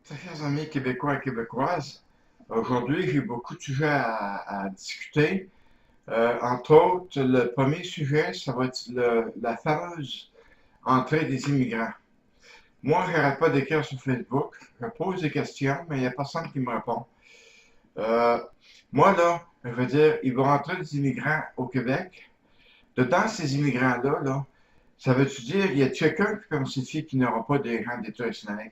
Très chers amis québécois et québécoises, aujourd'hui j'ai beaucoup de sujets à discuter. Entre autres, le premier sujet, ça va être la fameuse entrée des immigrants. Moi, je n'arrête pas d'écrire sur Facebook, je pose des questions, mais il n'y a personne qui me répond. Euh, Moi, là, je veux dire, il va rentrer des immigrants au Québec. Dedans, ces immigrants-là, ça veut-tu dire, il y a quelqu'un qui pensifie qu'il n'y aura pas des gens d'État islamique?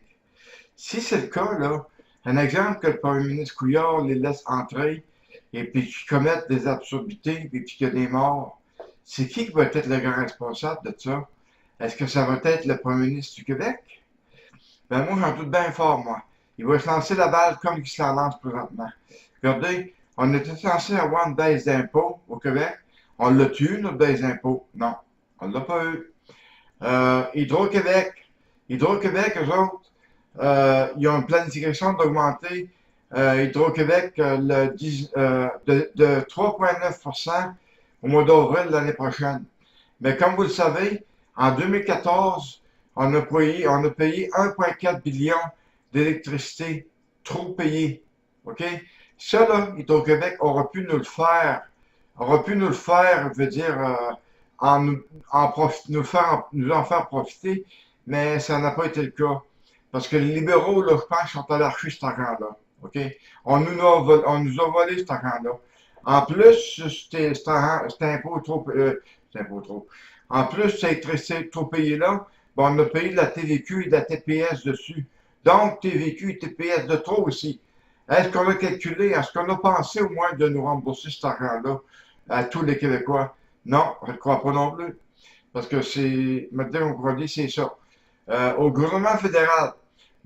Si c'est le cas, là, un exemple que le premier ministre Couillard les laisse entrer et puis qu'ils commettent des absurdités et puis qu'il y a des morts, c'est qui va être le grand responsable de ça? Est-ce que ça va être le premier ministre du Québec? Ben moi, j'en doute bien fort, moi. Il va se lancer la balle comme il se la lance présentement. Regardez, on était censé avoir une baisse d'impôts au Québec. On l'a eu, notre baisse d'impôts? Non, on l'a pas eu. Hydro-Québec. Hydro-Québec, eux autres, ils ont une planification d'augmenter Hydro-Québec de 3,9% au mois d'avril de l'année prochaine. Mais comme vous le savez, en 2014, on a payé 1,4 billion d'électricité trop payé. OK? Ça, là, Hydro-Québec aurait pu nous le faire, je veux dire, nous en faire profiter, mais ça n'a pas été le cas. Parce que les libéraux, là, je pense, sont allés arracher cet argent-là. OK? On nous a volé cet argent-là. En plus, c'était impôt trop. C'était impôt trop. En plus, c'est trop payé là. Bon, on a payé de la TVQ et de la TPS dessus. Donc, TVQ et TPS de trop aussi. Est-ce qu'on a calculé, est-ce qu'on a pensé au moins de nous rembourser cet argent-là à tous les Québécois? Non, je ne crois pas non plus. Parce que c'est, maintenant, on dit, c'est ça. Au gouvernement fédéral,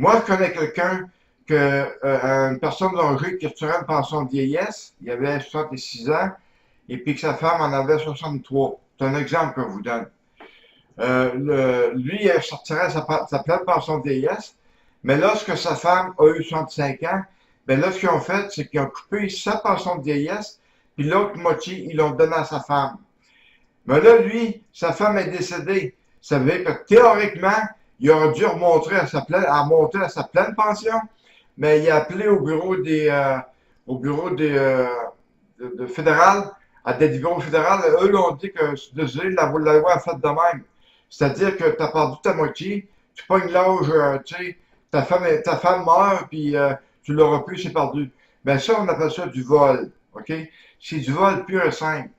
moi, je connais quelqu'un une personne âgée qui retirait une pension de vieillesse, il avait 66 ans, et puis que sa femme en avait 63. C'est un exemple que je vous donne. Lui, il sortirait sa pleine pension de vieillesse, mais lorsque sa femme a eu 65 ans, ben là, ce qu'ils ont fait, c'est qu'ils ont coupé sa pension de vieillesse, puis l'autre moitié, ils l'ont donné à sa femme. Mais là, lui, sa femme est décédée. Ça veut dire que théoriquement, il aurait dû monter à sa pleine pension, mais il a appelé au bureau des fédéral, à des bureaux fédéraux, eux l'ont dit que, désolé, la loi a fait de même. C'est-à-dire que tu as perdu ta moitié, tu pognes l'âge, tu sais, ta femme meurt, puis tu l'auras plus, c'est perdu. Mais ça, on appelle ça du vol, OK? C'est du vol pur et simple.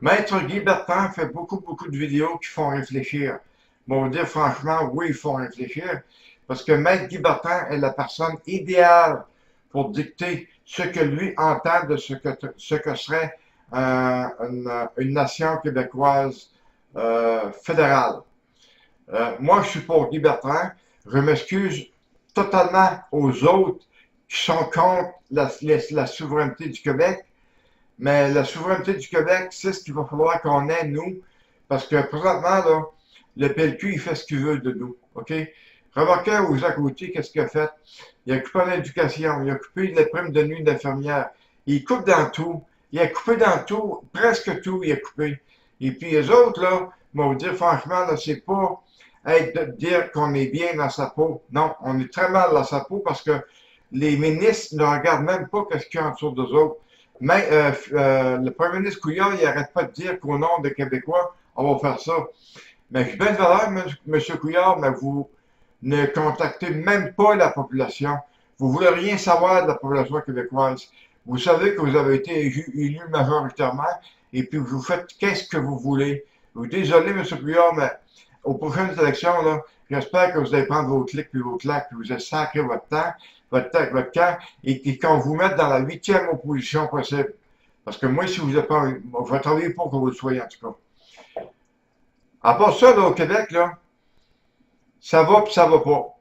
Maître Guy Bertrand fait beaucoup, beaucoup de vidéos qui font réfléchir. Bon, dire franchement, oui, ils font réfléchir, parce que Maître Guy Bertrand est la personne idéale pour dicter ce que lui entend de ce que serait une nation québécoise fédérale. Moi, je suis pour Guy Bertrand. Je m'excuse totalement aux autres qui sont contre la souveraineté du Québec. Mais la souveraineté du Québec, c'est ce qu'il va falloir qu'on ait, nous, parce que présentement, là, le PLQ, il fait ce qu'il veut de nous, OK? Remarquez aux à côté, qu'est-ce qu'il a fait? Il a coupé l'éducation, il a coupé les primes de nuit d'infirmières, il coupe dans tout, il a coupé dans tout, presque tout, il a coupé. Et puis les autres, là, moi, vous dire franchement, là, c'est pas être de dire qu'on est bien dans sa peau. Non, on est très mal dans sa peau parce que les ministres ne regardent même pas ce qu'il y a en dessous d'eux autres. Mais le premier ministre Couillard, il n'arrête pas de dire qu'au nom des Québécois, on va faire ça. Mais je suis bien de valeur, M. Couillard, mais vous ne contactez même pas la population. Vous ne voulez rien savoir de la population québécoise. Vous savez que vous avez été élu majoritairement et puis vous faites qu'est-ce que vous voulez. Désolé, M. Couillard, mais aux prochaines élections, là, j'espère que vous allez prendre vos clics et vos claques, puis vous allez sacrer votre camp, et qu'on vous mette dans la 8e opposition possible. Parce que moi, si vous n'êtes pas, je vais travailler pour que vous le soyez, en tout cas. À part ça, là, au Québec, là, ça va puis ça va pas.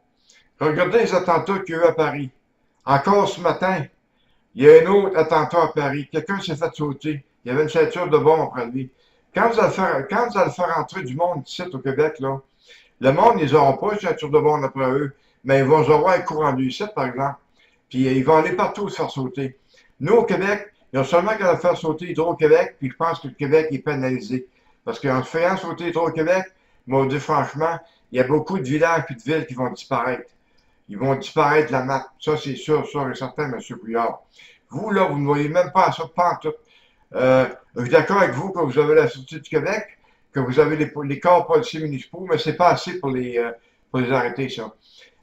Regardez les attentats qu'il y a eu à Paris. Encore ce matin, il y a un autre attentat à Paris. Quelqu'un s'est fait sauter. Il y avait une ceinture de bombe après lui. Quand vous allez faire entrer du monde ici au Québec, là, le monde, ils n'auront pas une ceinture de bombe après eux, mais ils vont avoir un courant ici, par exemple. Puis ils vont aller partout se faire sauter. Nous, au Québec, il y a seulement qu'à faire sauter Hydro-Québec, puis je pense que le Québec est pénalisé. Parce qu'en faisant sauter Hydro-Québec, moi, je dis franchement, il y a beaucoup de villages et de villes qui vont disparaître. Ils vont disparaître de la map. Ça, c'est sûr, sûr et certain, M. Couillard. Vous, là, vous ne voyez même pas ça, pas en tout. Je suis d'accord avec vous que vous avez la Sûreté du Québec, que vous avez les corps policiers municipaux, mais c'est pas assez pour les arrêter, ça.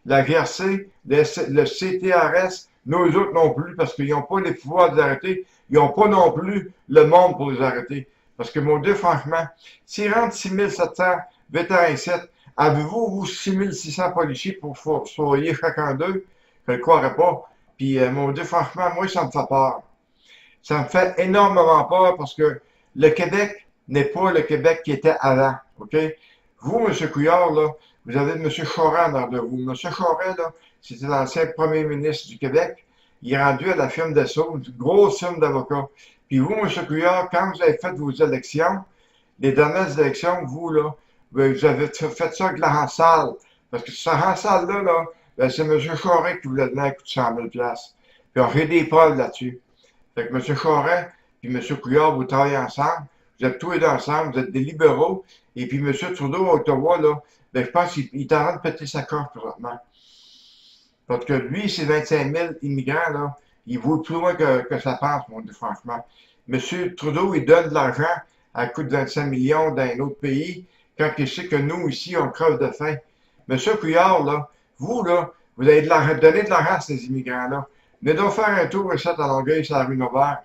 La GRC, le CTRS, nous autres non plus, parce qu'ils n'ont pas les pouvoirs de les arrêter. Ils n'ont pas non plus le monde pour les arrêter. Parce que, mon Dieu, franchement, s'ils rentrent 6700 vétérans ici, avez-vous, vous, 6600 policiers pour surveiller chacun d'eux? Je ne le croirais pas. Puis, mon Dieu, franchement, moi, ça me fait peur. Ça me fait énormément peur parce que le Québec n'est pas le Québec qui était avant. OK? Vous, M. Couillard, là, vous avez M. Charest dans de vous. M. Charest, là, c'était l'ancien premier ministre du Québec. Il est rendu à la firme d'assaut, une grosse firme d'avocats. Puis vous, M. Couillard, quand vous avez fait vos élections, les dernières élections, vous, là, vous avez fait ça avec la Hansal. Parce que ce Hansal-là, là, ben, c'est M. Charest qui vous l'a donné à coût de 100 000 Puis on fait des preuves là-dessus. Fait que M. Charest et M. Couillard, vous travaillez ensemble. Vous êtes tous les deux ensemble. Vous êtes des libéraux. Et puis M. Trudeau à Ottawa, là, ben, je pense qu'il est en train de péter sa corde présentement. Parce que lui, ses 25 000 immigrants, là, il vaut plus loin que ça pense, mon Dieu, franchement. M. Trudeau, il donne de l'argent à coût de 25 millions dans un autre pays, quand il sait que nous, ici, on creve de faim. M. Couillard, là, vous avez donné de l'argent à ces immigrants-là. Venez donc faire un tour ici à Longueuil, sur la rue Novare.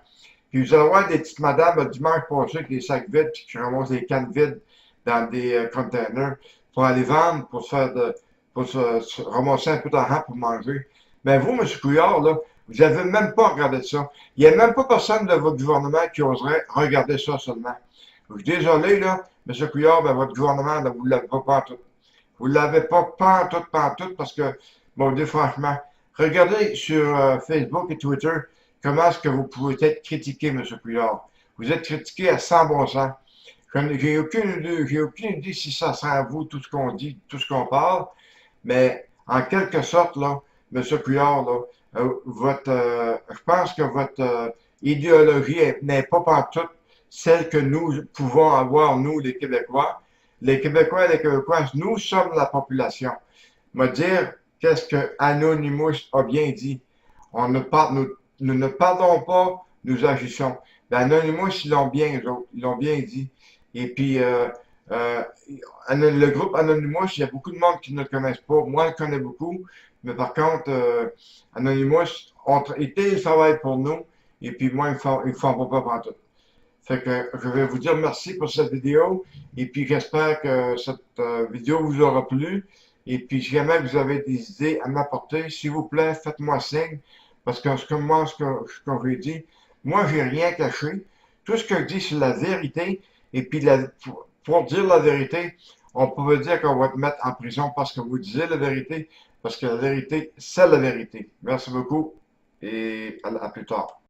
Puis vous allez voir des petites madames le dimanche passé avec des sacs vides, puis qui ramassent des cannes vides dans des containers pour aller vendre, pour se ramasser un peu d'argent pour manger. Mais vous, M. Couillard, là, vous n'avez même pas regardé ça. Il n'y a même pas personne de votre gouvernement qui oserait regarder ça seulement. Je suis désolé, là, M. Couillard, mais votre gouvernement, là, vous ne l'avez pas pantoute. Vous ne l'avez pas pantoute, parce que, bon, dis franchement, regardez sur Facebook et Twitter comment est-ce que vous pouvez être critiqué, M. Couillard. Vous êtes critiqué à 100 bon sens. J'ai aucune idée si ça sent à vous, tout ce qu'on dit, tout ce qu'on parle, mais en quelque sorte, là, M. Couillard, là, je pense que votre idéologie n'est pas partout celle que nous pouvons avoir, nous, les Québécois. Les Québécois et les Québécoises, nous sommes la population. Me dire qu'est-ce que Anonymous a bien dit. Nous ne parlons pas, nous agissons. Ben, Anonymous, ils l'ont bien dit. Et puis, le groupe Anonymous, il y a beaucoup de monde qui ne le connaissent pas. Moi, je le connais beaucoup. Mais par contre, Anonymous, ils télétravaillent pour nous. Et puis, moi, ils font pas partout. Fait que je vais vous dire merci pour cette vidéo. Et puis, j'espère que cette vidéo vous aura plu. Et puis, si jamais vous avez des idées à m'apporter, s'il vous plaît, faites-moi signe. Parce que ce que j'ai dit, moi, j'ai rien caché. Tout ce que je dis, c'est la vérité. Et puis, pour dire la vérité, on peut dire qu'on va te mettre en prison parce que vous disiez la vérité. Parce que la vérité, c'est la vérité. Merci beaucoup et à plus tard.